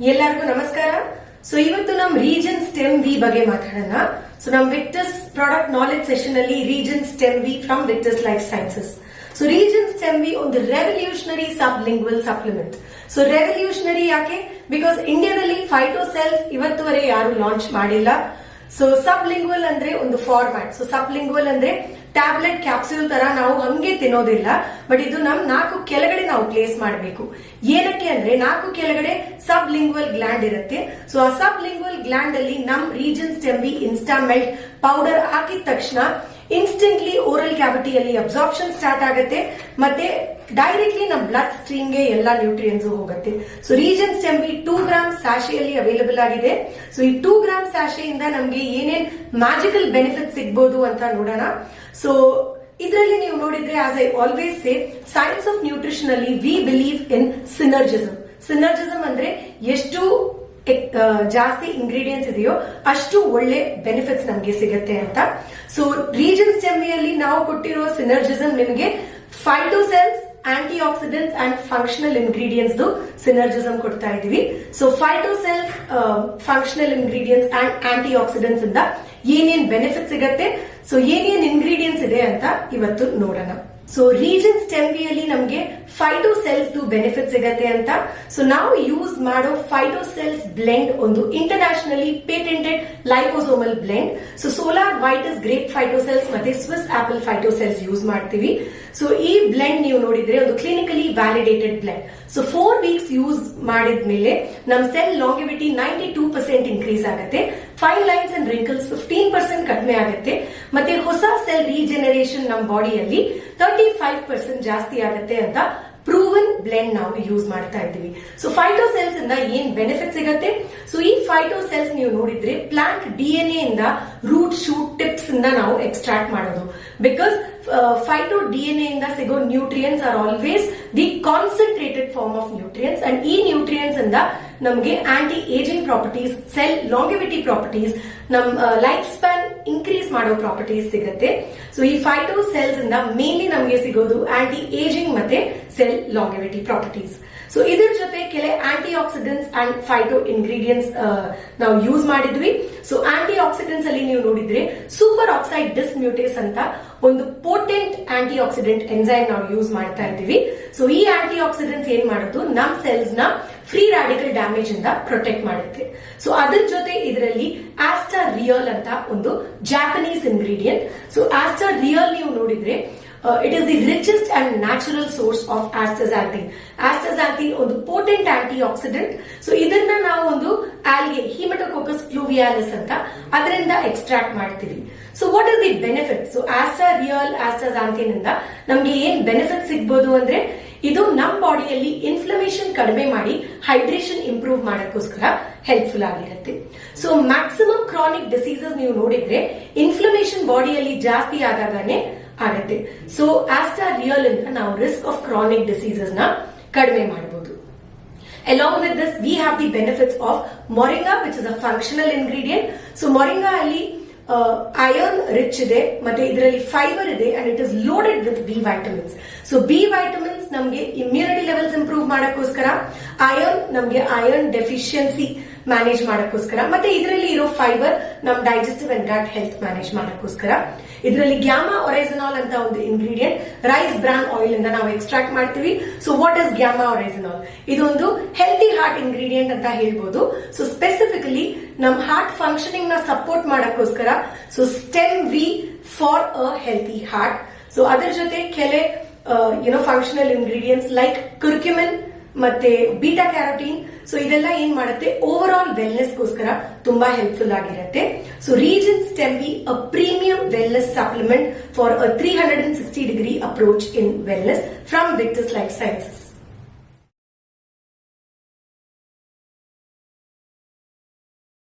ಎಲ್ಲರಿಗೂ ನಮಸ್ಕಾರ. ಸೊ ಇವತ್ತು ನಮ್ ರೀಜನ್ ಸ್ಟೆಮ್ ವಿ ಬಗ್ಗೆ ಮಾತಾಡೋಣ. ಸೊ ನಮ್ ವಿಕ್ಟರ್ಸ್ ಪ್ರಾಡಕ್ಟ್ ನಾಲೆಜ್ ಸೆಷನ್ ಅಲ್ಲಿ Regen Stem V from Victus Life Sciences. So Regen Stem V ಒಂದು revolutionary sublingual supplement. So revolutionary ಯಾಕೆ? ಬಿಕಾಸ್ ಇಂಡಿಯಾದಲ್ಲಿ ಫೈಟೋಸೆಲ್ಸ್ ಇವತ್ತುವರೆಗೆ ಯಾರು ಲಾಂಚ್ ಮಾಡಿಲ್ಲ. ಸೊ ಸಬ್ಲಿಂಗ್ವಲ್ ಅಂದ್ರೆ ಒಂದು ಫಾರ್ಮ್ಯಾಟ್. ಸೊ ಸಬ್ಲಿಂಗ್ವಲ್ ಅಂದ್ರೆ ಟ್ಯಾಬ್ಲೆಟ್ ಕ್ಯಾಪ್ಸೂಲ್ ತರ ನಾವು ಹಂಗೆ ತಿನ್ನೋದಿಲ್ಲ, ಬಟ್ ಇದು ನಮ್ ನಾಲ್ಕು ಕೆಳಗಡೆ ನಾವು ಪ್ಲೇಸ್ ಮಾಡಬೇಕು. ಏನಕ್ಕೆ ಅಂದ್ರೆ ನಾಲ್ಕು ಕೆಳಗಡೆ ಸಬ್ ಲಿಂಗ್ವಲ್ ಗ್ಲ್ಯಾಂಡ್ ಇರುತ್ತೆ. ಸೊ ಆ ಸಬ್ ಲಿಂಗ್ವಲ್ ಗ್ಲ್ಯಾಂಡ್ ಅಲ್ಲಿ ನಮ್ ರೀಜನ್ ಸ್ಟೆಮ್ ವಿ ಇನ್ಸ್ಟಾಮೆಲ್ಟ್ ಪೌಡರ್ ಹಾಕಿದ ತಕ್ಷಣ ಇನ್ಸ್ಟೆಂಟ್ಲಿ ಓರಲ್ ಕ್ಯಾವಿಟಿಯಲ್ಲಿ ಅಬ್ಸಾರ್ಪ್ಷನ್ ಸ್ಟಾರ್ಟ್ ಆಗುತ್ತೆ, ಮತ್ತೆ ಡೈರೆಕ್ಟ್ಲಿ ನಮ್ ಬ್ಲಡ್ ಸ್ಟ್ರೀಮ್ ಗೆ ಎಲ್ಲಾ ನ್ಯೂಟ್ರಿಯನ್ಸ್ ಹೋಗುತ್ತೆ. So Regen Stem V 2 gram ಸ್ಯಾಶೆಯಲ್ಲಿ ಅವೈಲಬಲ್ ಆಗಿದೆ. ಸೊ ಈ 2 ಗ್ರಾಮ್ ಸ್ಯಾಶೆ ಇಂದ ನಮ್ಗೆ ಏನೇನ್ ಮ್ಯಾಜಿಕಲ್ ಬೆನಿಫಿಟ್ ಸಿಗಬಹುದು ಅಂತ ನೋಡೋಣ. ಸೊ ಇದರಲ್ಲಿ ನೀವು ನೋಡಿದ್ರೆ, as I always say, science of nutrition ಅಲ್ಲಿ ವಿ ಬಿಲೀವ್ ಇನ್ ಸಿನರ್ಜಿಸಮ್. ಸಿನರ್ಜಿಸಮ್ ಅಂದ್ರೆ ಎಷ್ಟು ಜಾಸ್ತಿ ಇಂಗ್ರೀಡಿಯೆಂಟ್ಸ್ ಇದೆಯೋ ಅಷ್ಟು ಒಳ್ಳೆ ಬೆನಿಫಿಟ್ಸ್ ನಮ್ಗೆ ಸಿಗುತ್ತೆ ಅಂತ. ಸೊ ರೀಜನ್ ಸ್ಟೆಮ್ ವಿ ಅಲ್ಲಿ ನಾವು ಕೊಟ್ಟಿರೋ ಸಿನರ್ಜಿಸಮ್ ನಿಮಗೆ phytocells, antioxidants and functional ingredients synergism ಕೊಡ್ತಾ ಇದೀವಿ. So phytocells, functional ingredients and antioxidants ಇಂದ ಏನೇನ್ ಬೆನಿಫಿಟ್ ಸಿಗತ್ತೆ, ಸೊ ಏನೇನ್ ಇಂಗ್ರೀಡಿಯೆಂಟ್ಸ್ ಇದೆ ಅಂತ ಇವತ್ತು ನೋಡೋಣ. ಸೊ ರೀಜನ್ ಸ್ಟೆಮ್ ವಿ ಅಲ್ಲಿ ನಮಗೆ ಫೈಟೋಸೆಲ್ಸ್ ಬೆನಿಫಿಟ್ ಸಿಗತ್ತೆ ಅಂತ. ಸೊ ನಾವು ಯೂಸ್ ಮಾಡೋ ಫೈಟೋಸೆಲ್ಸ್ ಬ್ಲೆಂಡ್ ಒಂದು internationally patented liposomal blend. So solar vitis grape phytocells ಮತ್ತೆ ಸ್ವಿಸ್ ಆಪಲ್ ಫೈಟೋಸೆಲ್ಸ್ ಯೂಸ್ ಮಾಡ್ತೀವಿ. ಸೊ ಈ ಬ್ಲೆಂಡ್ ನೀವು ನೋಡಿದ್ರೆ ಒಂದು clinically validated blend. So 4 weeks use ಮಾಡಿದ್ಮೇಲೆ ನಮ್ ಸೆಲ್ ಲಾಂಗಿವಿಟಿ 92% ಇನ್ಕ್ರೀಸ್ ಆಗುತ್ತೆ, ಫೈನ್ ಲೈನ್ಸ್ ಅಂಡ್ ರಿಂಕಲ್ಸ್ 15% ಕಡಿಮೆ ಆಗುತ್ತೆ, ಮತ್ತೆ ಹೊಸ ಸೆಲ್ ರೀಜೆನರೇಷನ್ ನಮ್ಮ ಬಾಡಿಯಲ್ಲಿ 35% ಜಾಸ್ತಿ ಆಗುತ್ತೆ ಅಂತ ಪ್ರೂವನ್ ಬ್ಲೆಂಡ್ ನಾವು ಯೂಸ್ ಮಾಡ್ತಾ ಇದ್ದೀವಿ. ಸೊ ಫೈಟೋಸೆಲ್ಸ್ ಇಂದ ಏನ್ ಬೆನಿಫಿಟ್ ಸಿಗತ್ತೆ? ಸೊ ಈ ಫೈಟೋಸೆಲ್ಸ್ ನೀವು ನೋಡಿದ್ರೆ ಪ್ಲಾಂಟ್ ಡಿಎನ್ಎ ಇಂದ ರೂಟ್ ಶೂಟ್ ಟಿಪ್ಸ್ ಇಂದ ನಾವು ಎಕ್ಸ್ಟ್ರಾಕ್ಟ್ ಮಾಡೋದು. ಬಿಕಾಸ್ ಫೈಟೋ ಡಿಎನ್ಎ ಇಂದ ಸಿಗೋ nutrients are always the concentrated form of nutrients, and ಈ ನ್ಯೂಟ್ರಿಯೆಂಟ್ಸ್ ಇಂದ ನಮಗೆ anti ageing properties, cell longevity properties, ನಮ್ ಲೈಫ್ ಸ್ಪ್ಯಾನ್ ಇನ್ಕ್ರೀಸ್ ಮಾಡೋ ಪ್ರಾಪರ್ಟೀಸ್ ಸಿಗುತ್ತೆ. ಸೊ ಈ ಫೈಟೋಸೆಲ್ಸ್ ಇಂದ ಮೇನ್ಲಿ ನಮಗೆ ಸಿಗೋದು ಆಂಟಿ ಏಜಿಂಗ್ ಮತ್ತೆ ಸೆಲ್ ಲಾಂಗಿವಿಟಿ ಪ್ರಾಪರ್ಟೀಸ್. ಸೊ ಇದ್ರ ಜೊತೆ ಕೆಲ antioxidants and phyto ingredients ನಾವು ಯೂಸ್ ಮಾಡಿದ್ವಿ. ಸೊ ಆಂಟಿ ಆಕ್ಸಿಡೆಂಟ್ಸ್ ಅಲ್ಲಿ ನೀವು ನೋಡಿದ್ರೆ ಸೂಪರ್ ಆಕ್ಸೈಡ್ ಡಿಸ್ಮ್ಯೂಟೇಸ್ ಅಂತ ಒಂದು ಪೋಟೆಂಟ್ ಆಂಟಿ ಆಕ್ಸಿಡೆಂಟ್ ಎನ್ಸೈಮ್ ನಾವು ಯೂಸ್ ಮಾಡ್ತಾ ಇದ್ದೀವಿ. ಸೊ ಈ ಆಂಟಿ ಆಕ್ಸಿಡೆಂಟ್ಸ್ ಏನ್ ಮಾಡುದು, ನಮ್ ಸೆಲ್ಸ್ ನ ಫ್ರೀ ರಾಡಿಕಲ್ ಡ್ಯಾಮೇಜ್ ಇಂದ ಪ್ರೊಟೆಕ್ಟ್ ಮಾಡುತ್ತೆ. ಸೊ ಅದ್ರ ಜೊತೆ ಇದರಲ್ಲಿ ಆಸ್ಟಾರಿಯಲ್ ಅಂತ ಒಂದು ಜಾಪನೀಸ್ ಇಂಗ್ರೀಡಿಯೆಂಟ್. ಸೊ ಆಸ್ಟಾರಿಯಲ್ ನೀವು ನೋಡಿದ್ರೆ it is the richest and natural source of astaxanthin. Astaxanthin ಒಂದು potent antioxidant. ಸೊ ಇದನ್ನ ನಾವು ಒಂದು ಆಲ್ಗೆ ಹಿಮೆಟೋಕೋಕಸ್ ಪ್ಲೂವಿಯಾಲಿಸ್ ಅಂತ ಅದರಿಂದ ಎಕ್ಸ್ಟ್ರಾಕ್ಟ್ ಮಾಡ್ತೀವಿ. So what is the benefit? So ಆಸ್ಟಾರಿಯಲ್, ಆಸ್ಟಾಕ್ಸಾಂಥಿನ್ ಇಂದ ನಮ್ಗೆ ಏನ್ ಬೆನಿಫಿಟ್ ಸಿಗಬಹುದು ಅಂದ್ರೆ, ಇದು ನಮ್ ಬಾಡಿಯಲ್ಲಿ ಇನ್ಫ್ಲಮೇಷನ್ ಕಡಿಮೆ ಮಾಡಿ ಹೈಡ್ರೇಷನ್ ಇಂಪ್ರೂವ್ ಮಾಡಕ್ಕೋಸ್ಕರ ಹೆಲ್ಪ್ಫುಲ್ ಆಗಿರುತ್ತೆ. ಸೊ ಮ್ಯಾಕ್ಸಿಮಮ್ ಕ್ರಾನಿಕ್ ಡಿಸೀಸಸ್ ನೀವು ನೋಡಿದ್ರೆ ಇನ್ಫ್ಲಮೇಷನ್ ಬಾಡಿಯಲ್ಲಿ ಜಾಸ್ತಿ ಆದಾಗನೇ ಆಗುತ್ತೆ. ಸೊ ಆಸ್ಟಾರಿಯಲ್ ಇಂದ ನಾವು ರಿಸ್ಕ್ ಆಫ್ ಕ್ರಾನಿಕ್ ಡಿಸೀಸಸ್ ನ ಕಡಿಮೆ ಮಾಡಬಹುದು. Along with this we have the benefits of moringa, which is a functional ingredient. So moringa ಅಲ್ಲಿ ಐರನ್ ರಿಚ್ ಇದೆ, ಮತ್ತೆ ಇದರಲ್ಲಿ ಫೈಬರ್ ಇದೆ, and it is loaded with B vitamins. So B vitamins ನಮಗೆ immunity levels improve ಮಾಡಕ್ಕೋಸ್ಕರ, iron ನಮಗೆ iron deficiency manage ಮಾಡಕ್ಕೋಸ್ಕರ, ಮತ್ತೆ ಇದರಲ್ಲಿ ಇರೋ ಫೈಬರ್ ನಮ್ digestive and gut health manage ಮಾಡಕ್ಕೋಸ್ಕರ. ಇದರಲ್ಲಿ ಗ್ಯಾಮಾ ಒರೈಸನಾಲ್ ಅಂತ ಒಂದು ಇಂಗ್ರೀಡಿಯೆಂಟ್ ರೈಸ್ ಬ್ರಾನ್ ಆಯಿಲ್ ಇಂದ ನಾವು ಎಕ್ಸ್ಟ್ರಾಕ್ಟ್ ಮಾಡ್ತೀವಿ. So what is gamma oryzanol? ಇದೊಂದು ಹೆಲ್ತಿ ಹಾರ್ಟ್ ಇಂಗ್ರೀಡಿಯೆಂಟ್ ಅಂತ ಹೇಳ್ಬೋದು. ಸೊ ಸ್ಪೆಸಿಫಿಕಲಿ ನಮ್ ಹಾರ್ಟ್ ಫಂಕ್ಷನಿಂಗ್ ನ ಸಪೋರ್ಟ್ ಮಾಡಕ್ಕೋಸ್ಕರ. So stem V for a healthy heart. So ಅದರ ಜೊತೆ ಕೆಲ ಫಂಕ್ಷನಲ್ ಇಂಗ್ರೀಡಿಯೆಂಟ್ಸ್ ಲೈಕ್ ಕುರ್ಕ್ಯುಮಿನ್ ಮತ್ತೆ ಬೀಟಾ ಕ್ಯಾರೋಟೀನ್. ಸೊ ಇದೆಲ್ಲ ಏನ್ ಮಾಡುತ್ತೆ, ಓವರ್ ಆಲ್ ವೆಲ್ನೆಸ್ ಗೋಸ್ಕರ ತುಂಬಾ ಹೆಲ್ಪ್ಫುಲ್ ಆಗಿರುತ್ತೆ. So Regen Stem V a premium wellness supplement for a 360 degree approach in wellness from Victus Life sciences.